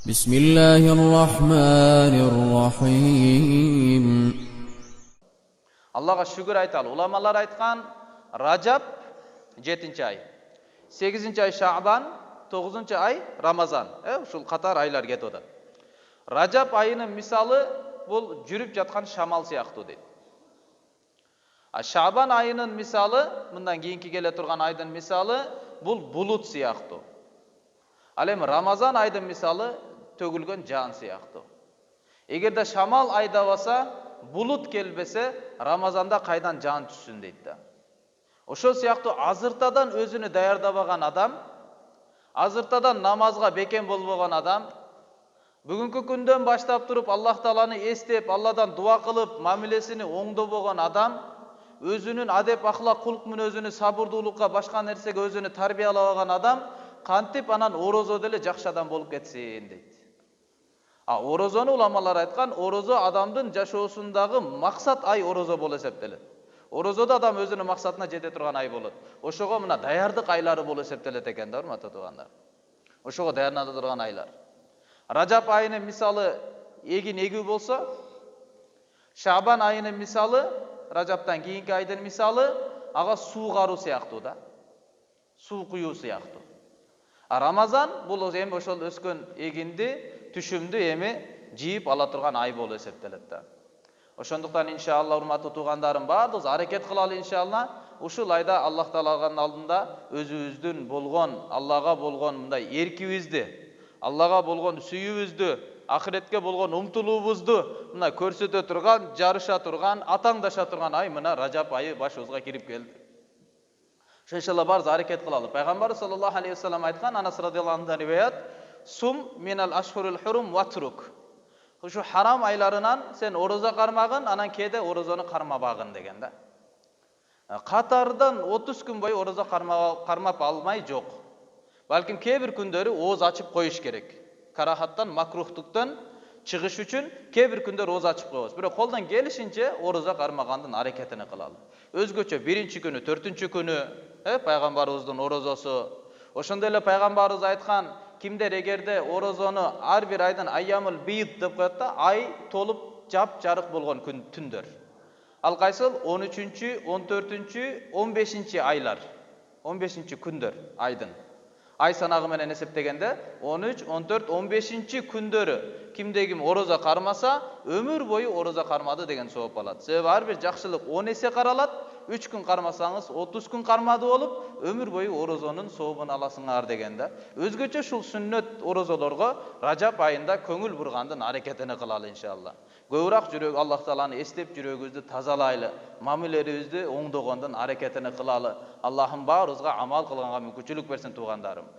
بسم الله الرحمن الرحيم. Аллаға шүгір айталы. Уламалар айтқан Ражаб 7-ші ай, 8-ші ай Шаабан, 9-ші ай Рамазан. Ушул қатар айлар кетіп отыр. Ражаб айының мисалы бұл жүріп жатқан шамал сияқты дейді. Шаабан айының мисалы, мындан кейінгі келе тұрған айдың мисалы бұл бұлут сияқты. Ал эми Рамазан айдың мисалы төгілген жан сияқты. Егерде шамал айда баса, бұлут келбесе, Рамазанда қайдан жан түссін дейді. Ошол сияқты азыртадан өзүнү даярдабаган адам, азыртадан намазга бекен болбогон адам, бүгүнкү күндөн баштап туруп Аллах Тааланы эстеп, Алладан дуа кылып, мамилесини оңдобогон адам, өзүнүн адеп ахлак кулк мүнөзүнү сабырдуулукка, башка нерсеге өзүнү тарбиялабаган адам кантип анан орозо деле жакшы адам болуп кетсин дейт. Орозону уламалар айткан, орозо адамдын жашоосундагы максат ай орозо болуп эсептелет. Орозодо адам өзүнүн максатына жете турган ай болот. Ошого мына даярдык айлары болуп эсептелет экен да, урматтуу туугандар. Ошого даярдана турган айлар. Ражаб айынын мисалы эгин эгүү болсо, Шаабан айынын мисалы, Ражаптан кийинки айдын мисалы ага суу каруу сыяктуу да. Суу куюу сыяктуу. Рамазан бул эми ошол өскөн эгинди, түшүмдү эми жийип ала турган ай болуп эсептелет да. Ошондуктан иншалла урматтуу туугандарым, баардыгыбыз аракет кылалы иншалла. Ушул айда Аллах Тааланын алдында өзүбүздүн болгон, Аллага болгон мындай эркибизди, Аллага болгон сүйүүбүздү, ахиретке болгон умтулуубузду мына көрсөтө турган, жарыша турган, атаңдаша турган ай мына Ражаб айы башыбызга кирип келди. Иншалла барыз аракет кылалы. Пайгамбар саллаллаху алейхи вассалам айткан, Анас радиаллаху анхудан риваят, сум минал ашхурил хурум ватрук. Ушу харам айларынан сен орозо кармагын, анан кээде орозону кармабагын деген да. Катардан 30 күн бою орозо кармап алмай жок. Балким кээ бир күндөрү ооз ачып коюш керек. Карахаттан, макрухтуктан чыгыш үчүн кээ бир күндөр ооз ачып коебуз. Бирок колдон келишинче орозо кармагандын аракетини кылалы. Өзгөчө 1-чи күнү, 4-чү күнү пайгамбарыбыздын орозосу. Ошондой эле пайгамбарыбыз айткан, кимдер эгерде орозону ар бир айдын айямыл бийд деп коет да, ай толуп жап жарык болгон күн түндөр. Ал кайсыл 13-чү, 14-чү, 15-чи айлар. 15-чи күндөр айдын. Ай санагы менен эсептегенде 13, 14, 15-чи күндөрү кимде ким орозо кармаса, өмүр бою орозо кармады деген сооп алат. Себеби ар бир жакшылык 10 эсе каралат. 3 күн кармасаңыз 30 күн кармады болуп, өмүр бою орозонун сообун аласыңар дегенде. Өзгөчө ушул сүннөт орозолорго Ражаб айында көңүл бургандын аракетини кылалы иншалла. Көбүрөөк жүрөк Аллах Тааланы эстеп жүрөгүбүздү тазалайлы, мамилелерибизди оңдогондун аракетини кылалы. Аллахым баарыбызга амал кылганга мүмкүнчүлүк берсин туугандарым.